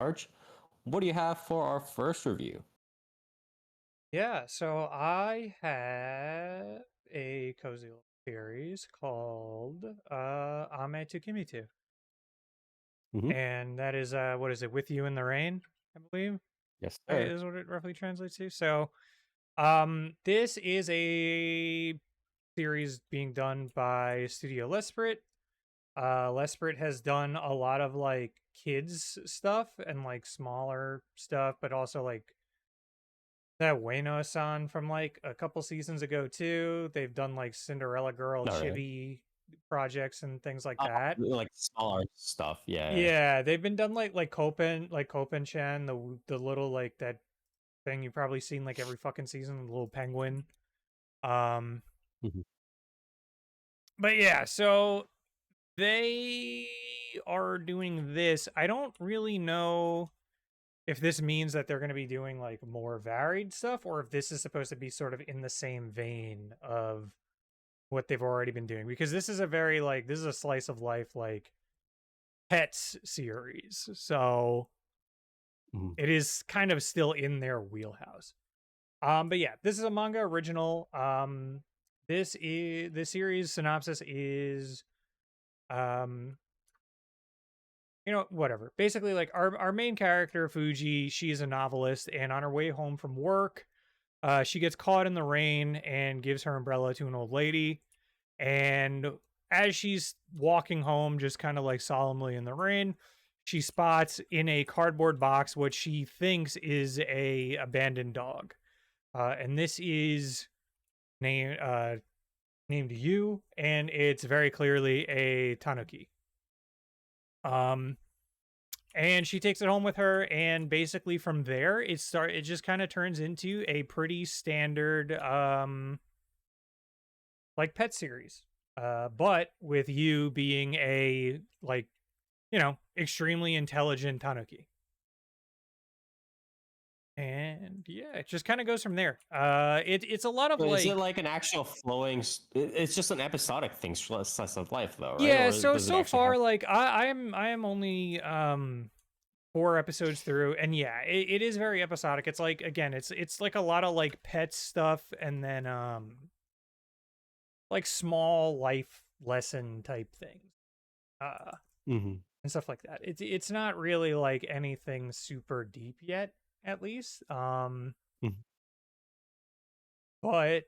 Arch, what do you have for our first review? Yeah, so I have a cozy little series called Ame to Kimi 2. Hmm. And that is what is it, With You in the Rain, I believe, Yes, right, sir. is what it roughly translates to. So this is a series being done by Studio Lesprit. Lesprit has done a lot of like kids stuff and like smaller stuff, but also like that Ueno-san from like a couple seasons ago too. They've done like Cinderella Girl All right. chibi projects and things like Oh, that. like smaller stuff. Yeah. Yeah, they've been done like Copen Chan, the little like that thing you've probably seen like every fucking season, the little penguin. Um Mhm. but yeah, so they are doing this. I don't really know if this means that they're going to be doing like more varied stuff or if this is supposed to be sort of in the same vein of what they've already been doing, because this is a very like this is a slice of life like pets series, so Mhm. it is kind of still in their wheelhouse. But yeah, this is a manga original. This series synopsis is um whatever, basically like our main character Fuji, she's a novelist, and on her way home from work she gets caught in the rain and gives her umbrella to an old lady. And as she's walking home, just kind of like solemnly in the rain, she spots in a cardboard box what she thinks is a abandoned dog. And this is named Yu, and it's very clearly a tanuki. Um, and she takes it home with her, and basically from there, it just kind of turns into a pretty standard like pet series. But with you being a like extremely intelligent tanuki. And yeah, it just kind of goes from there. It's a lot of So is it like like an actual flowing? It's just an episodic thing, slice of life, though, right? yeah, Or so does it so actually have? far like I am only 4 episodes through, and yeah, it is very episodic. It's like again, it's like a lot of like pet stuff, and then like small life lesson type things. Uh Hmm. and stuff like that. It's not really like anything super deep yet, at least. But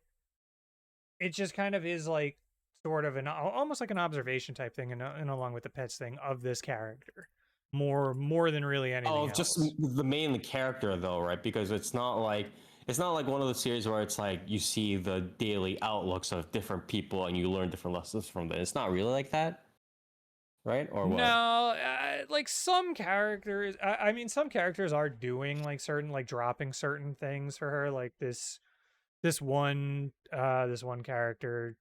it just kind of is like sort of an almost like an observation type thing, and along with the pets thing of this character, more than really anything Oh, just else. the main character, though, right? Because it's not like one of the series where it's like you see the daily outlooks of different people and you learn different lessons from them. It's not really like that, right? Or what? No, like some characters. I mean, some characters are doing like certain like dropping certain things for her, like this one character,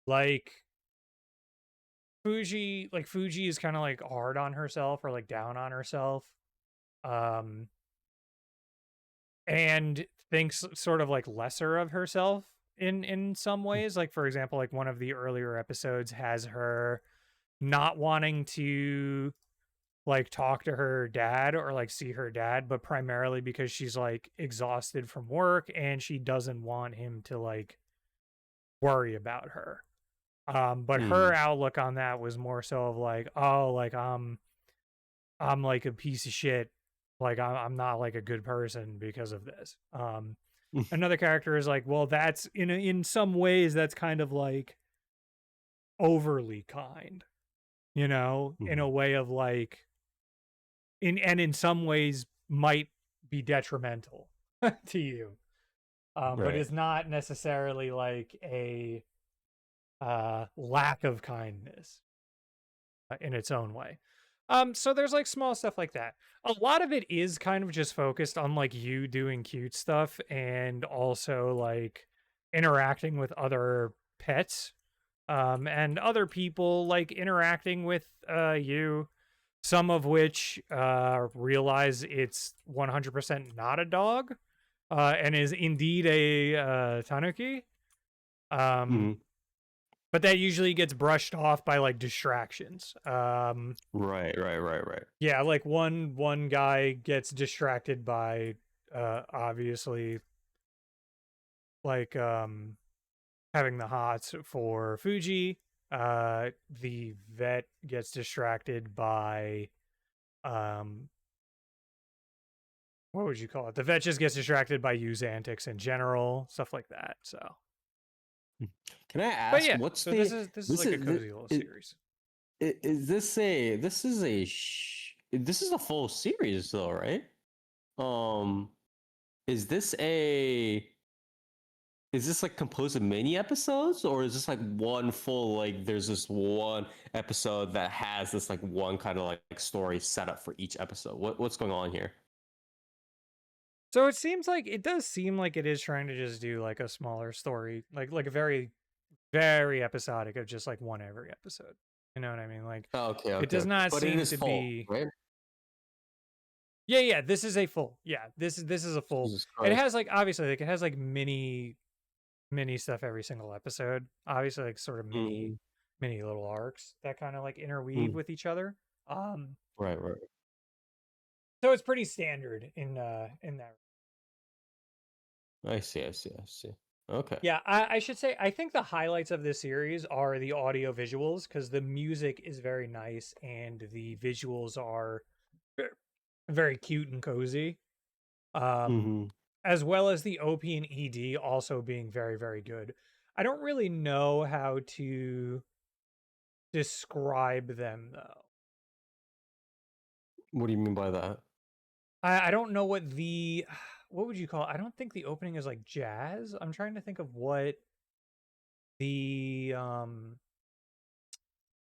like Fuji is kind of like hard on herself or like down on herself. Um and thinks sort of like lesser of herself in some ways. Like for example, like one of the earlier episodes has her not wanting to like talk to her dad or like see her dad, but primarily because she's like exhausted from work and she doesn't want him to like worry about her. But her Mm, outlook on that was more so of like, oh, like I'm like a piece of shit. Like I'm not like a good person because of this. Another character is like, well, that's in some ways that's kind of like overly kind, in a mm, way of like in some ways might be detrimental to you. But right. is not necessarily like a lack of kindness in its own way. So there's like small stuff like that. A lot of it is kind of just focused on like you doing cute stuff and also like interacting with other pets and other people like interacting with you, some of which realize it's 100% not a dog and is indeed a tanuki. Um Mm. but that usually gets brushed off by like distractions. Right. Yeah, like one guy gets distracted by obviously like having the hots for Fuji. The vet gets distracted by um what would you call it? The vet just gets distracted by Yu's antics in general, stuff like that. So, Can I but ask yeah, what's so the this is this like a is this, cozy little series. is this a this is a full series though, right? Um, is this a is this like composed of mini episodes, or is this like one full, like there's this one episode that has this like one kind of like story set up for each episode? What's going on here? So it seems like it does seem like it is trying to just do like a smaller story, like a very episodic of just like one every episode. You know what I mean? Like Oh, okay, it okay, does okay. not But it seem is to full, be. right? Yeah, this is a full. Yeah, this is a full. Jesus It Christ. has like obviously like it has like mini stuff every single episode. Obviously like sort of Mm, mini little arcs that kind of like interweave mm. with each other. Um Right. so it's pretty standard in that. I see. Okay. Yeah, I should say I think the highlights of this series are the audio visuals because the music is very nice and the visuals are ve- very cute and cozy. Um, Mm-hmm. as well as the OP and ED also being very good. I don't really know how to describe them though. What do you mean by that? I don't know what the what would you call it? I don't think the opening is like jazz. I'm trying to think of what the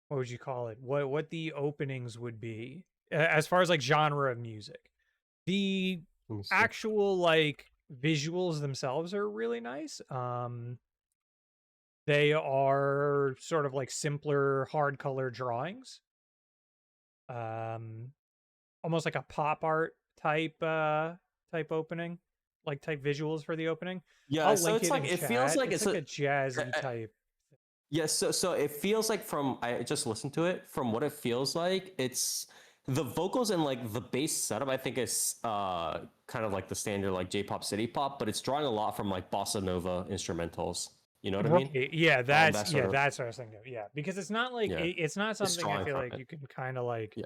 what would you call it? What the openings would be as far as like genre of music. The Let me see. actual like visuals themselves are really nice. They are sort of like simpler hard color drawings. Um almost like a pop art type opening, like type visuals for the opening. Yeah, I'll so link it's it like in it feels chat. like It's it's like a a jazzy type. yeah, so it feels like from I just listened to it, from what it feels like, it's the vocals and like the bass setup I think is kind of like the standard like J-pop city pop, but it's drawing a lot from like bossa nova instrumentals. You know what I mean? Right. Yeah, That yeah, sort of that's what I was thinking of. Yeah, because it's not like yeah. it's not It's something I drawing feel from like it. you can kind of like Yeah.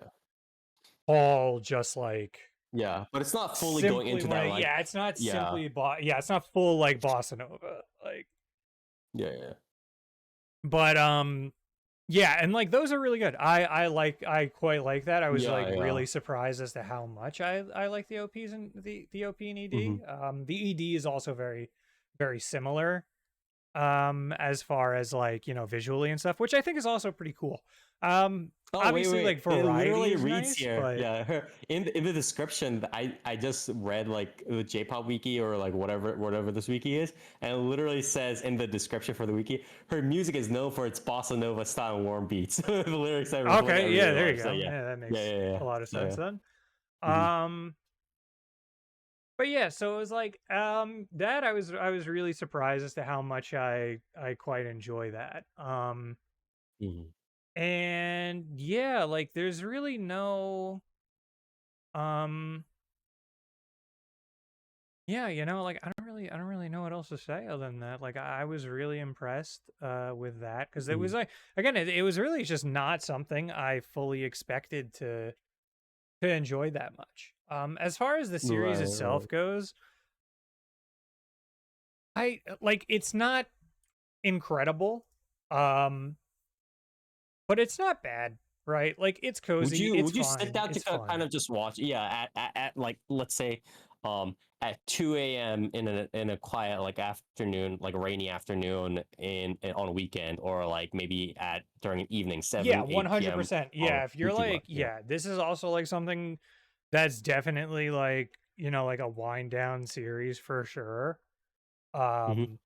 all just like Yeah, but it's not fully going simply into that like like yeah, it's not yeah. simply yeah, it's not full like bossa nova. Like Yeah. but yeah, and like those are really good. I quite like that. I was like Yeah. really surprised as to how much I like the OPs and the OP and Hmm. ED. The ED is also very similar as far as like, you know, visually and stuff, which I think is also pretty cool. Oh Obviously wait! like It variety literally is reads nice, here. but Yeah, in the description, I just read like the J-pop wiki or like whatever this wiki is, and it literally says in the description for the wiki, her music is known for its bossa nova style and warm beats. The lyrics I reflect okay, yeah, everyday there you life. So go. yeah, Yeah, that yeah, makes yeah, yeah. a lot of So sense yeah. then. Hmm. Um but yeah, so it was like that I was really surprised as to how much I quite enjoy that. Hmm. And yeah, like there's really no um yeah, you know, like I don't really know what else to say other than that. Like I was really impressed with that because it was like again it was really just not something I fully expected to enjoy that much. As far as the series Right. itself goes, I like it's not incredible. Um but it's not bad, right? Like it's cozy, it's Would you sit fine, down to it's fun. kind of just watch? Yeah, at like let's say at 2 a.m. in a quiet like afternoon, like rainy afternoon on a weekend, or like maybe at during an evening, Yeah, 7 8 p.m. 100%. on Yeah, if you're would you like, watch? Yeah. yeah, this is also like something that's definitely like, you know, like a wind down series for sure. Hmm. Um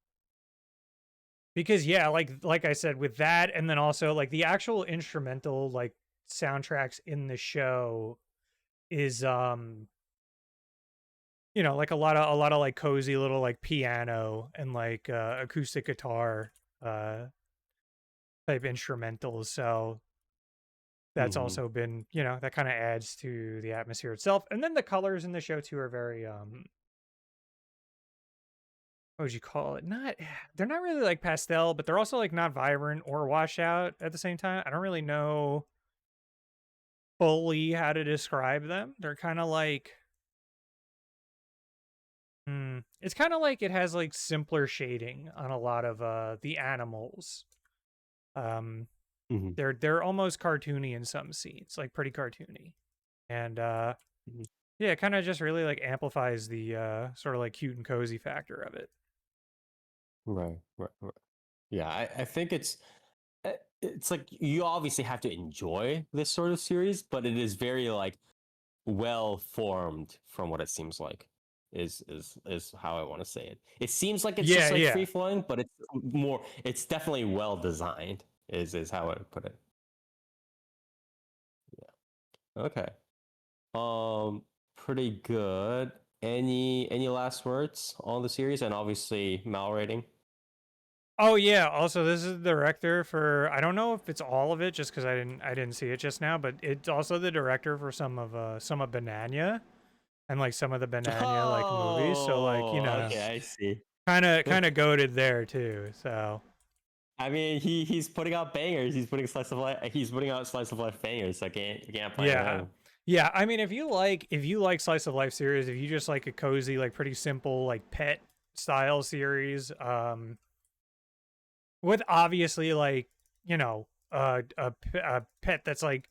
because yeah, like I said with that and then also like the actual instrumental like soundtracks in the show is you know, like a lot of like cozy little like piano and like acoustic guitar uh type instrumentals. So that's Hmm. also been, that kind of adds to the atmosphere itself. And then the colors in the show too are very what would you call it? Not they're not really like pastel, but they're also like not vibrant or washed out at the same time. I don't really know fully how to describe them. They're kind of like it's kind of like it has like simpler shading on a lot of the animals. Um Hmm. they're almost cartoony in some scenes, like pretty cartoony. And Hmm. yeah, it kind of just really like amplifies the sort of like cute and cozy factor of it. Right, right, right. Yeah, I think it's like you obviously have to enjoy this sort of series, but it is very like well formed from what it seems like. Is how I want to say it. It seems like it's Yeah, just like yeah. free flowing, but it's more. It's definitely well designed. Is how I would put it. Yeah. Okay. Um. Pretty good. Any last words on the series and obviously Mal rating? Oh yeah. Also, this is the director for I don't know if it's all of it, just because I didn't see it just now, but it's also the director for some of Banania and like some of the Banania like movies. So like Oh, okay, I see. kind of goaded there too. So I mean, he's putting out bangers. He's putting slice of life. He's putting out slice of life bangers. So I can't blame yeah, him. yeah. I mean, if you like slice of life series, if you just like a cozy, like pretty simple, like pet style series, with obviously like a pet that's like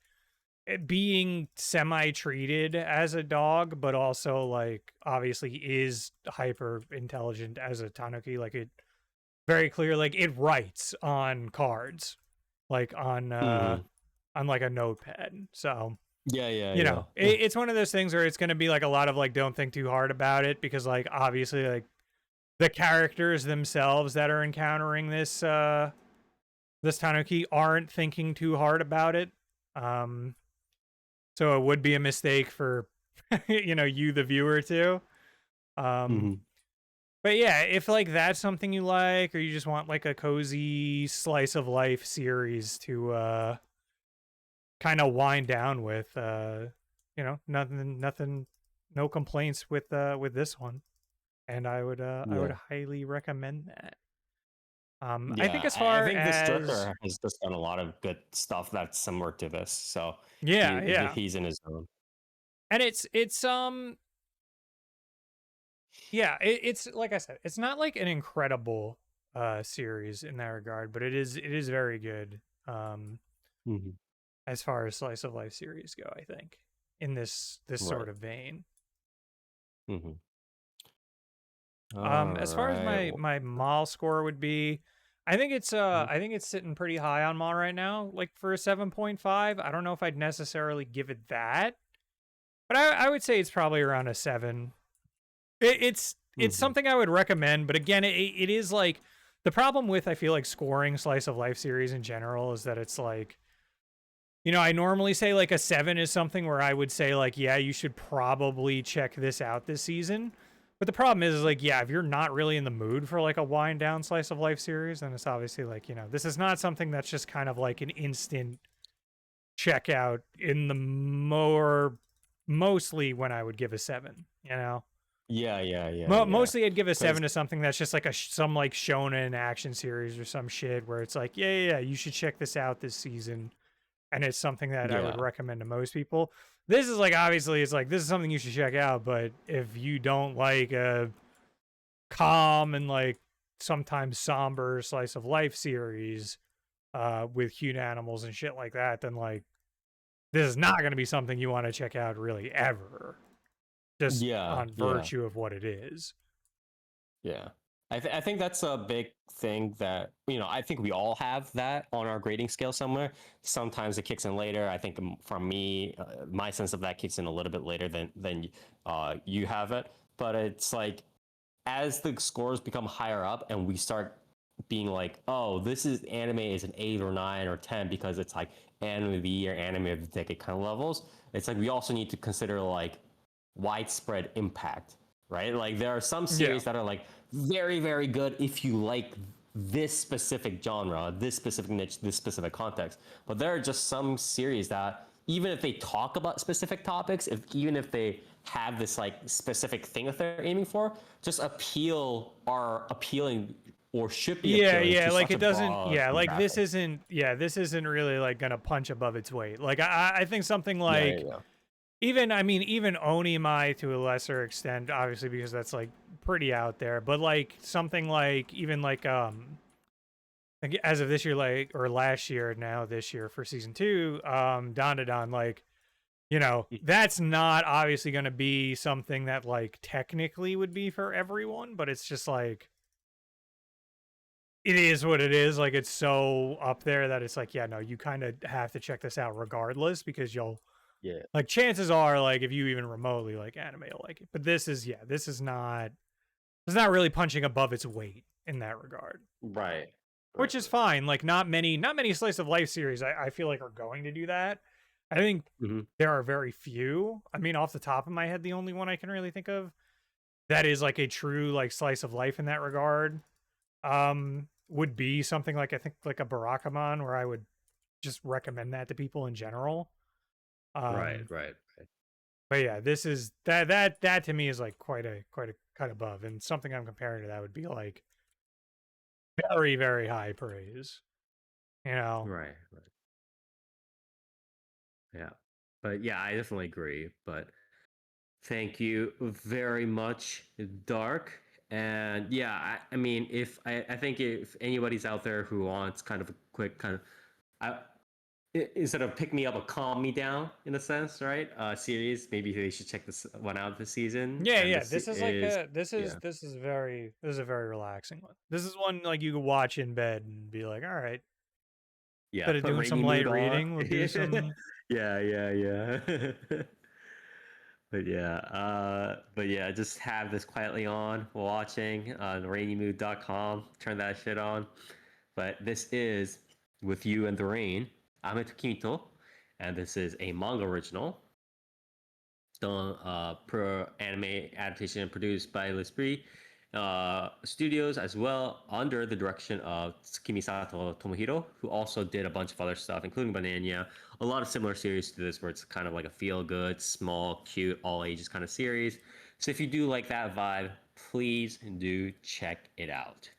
being semi treated as a dog, but also like obviously is hyper intelligent as a tanuki. Like it very clear, like it writes on cards, like Hmm. on like a notepad. So Yeah, yeah, yeah. it's one of those things where it's going to be like a lot of like don't think too hard about it, because like obviously like the characters themselves that are encountering this tanuki aren't thinking too hard about it. Um, so it would be a mistake for you the viewer too. Um, Hmm. but yeah, if like that's something you like, or you just want like a cozy slice of life series to kind of wind down with, nothing, no complaints with this one, and I would Yeah, highly recommend that. I think yeah. as I far think this as director has just done a lot of good stuff that's similar to this. So yeah, yeah, he's in his zone. and it's yeah, it's like I said, it's not like an incredible series in that regard, but it is very good Hmm. as far as slice of life series go, I think, in this Right. sort of vein. Hmm. All As far as right. my mall score would be, I think it's sitting pretty high on mall right now, like for a 7.5. I don't know if I'd necessarily give it that, but I would say it's probably around a 7. It's Hmm. something I would recommend, but again, it is like the problem with, I feel like, scoring slice of life series in general is that it's like, I normally say like a 7 is something where I would say like, yeah, you should probably check this out this season. But the problem is like, yeah, if you're not really in the mood for like a wind down slice of life series, then it's obviously like, this is not something that's just kind of like an instant checkout in the more mostly when I would give a 7. Yeah, yeah, yeah, yeah. Mostly, I'd give a Because 7 to something that's just like some like shonen action series or some shit where it's like, yeah, you should check this out this season, and it's something that I would yeah, recommend to most people. This is like obviously it's like this is something you should check out, but if you don't like a calm and like sometimes somber slice of life series with cute animals and shit like that, then like this is not going to be something you want to check out really ever, just yeah, on yeah. virtue of what it is. Yeah. I think that's a big thing that, I think we all have that on our grading scale somewhere. Sometimes it kicks in later. I think from me, my sense of that kicks in a little bit later than you have it. But it's like as the scores become higher up and we start being like, oh, this is anime is an 8 or 9 or 10 because it's like anime of the year, anime of the decade kind of levels. It's like we also need to consider like widespread impact, right? Like there are some Yeah. series that are like very, very good if you like this specific genre, this specific niche, this specific context. But there are just some series that even if they talk about specific topics, even if they have this like specific thing that they're aiming for, just are appealing or should be Yeah, appealing yeah, to like such it a doesn't. broad Yeah, like demographic. this isn't really like gonna punch above its weight. Like I think something Yeah, like yeah, even I mean even Onimai to a lesser extent, obviously because that's like pretty out there. But like something like even like as of this year, like or last year, now this year for season 2, Don to Don, like yeah. that's not obviously going to be something that like technically would be for everyone, but it's just like it is what it is. Like it's so up there that it's like, yeah, no, you kind of have to check this out regardless because you'll Yeah. like chances are like if you even remotely like anime, you'll like it. But this is yeah, this is not it's not really punching above its weight in that regard. Right. Right. Which is fine. Like not many slice of life series I feel like are going to do that. I think Hmm. there are very few. I mean, off the top of my head, the only one I can really think of that is like a true like slice of life in that regard would be something like I think like a Barakamon where I would just recommend that to people in general. Right. Um Right. Right. but yeah, this is that to me is like quite a cut above, and something I'm comparing to that would be like very very high praise, you know. Right. Right. Yeah. But yeah, I definitely agree. But thank you very much, Dark. And yeah, I mean, if I think if anybody's out there who wants kind of a quick kind of, I, instead of pick me up or calm me down in a sense, right? Series, maybe they should check this one out this season. Yeah, And yeah. this This is like is, a yeah, this is a very relaxing one. This is one like you could watch in bed and be like, all right, yeah. instead of Put doing some rainy light mood on. reading, we'll do some. Yeah, yeah, yeah. But yeah, just have this quietly on while watching on rainymood.com. Turn that shit on. But this is With You and the Rain. I'm Kimito, and this is a manga original done per anime adaptation and produced by L'Esprit Studios as well, under the direction of Kimi Tomohiro, who also did a bunch of other stuff, including Banana. A lot of similar series to this, where it's kind of like a feel-good, small, cute, all ages kind of series. So if you do like that vibe, please do check it out.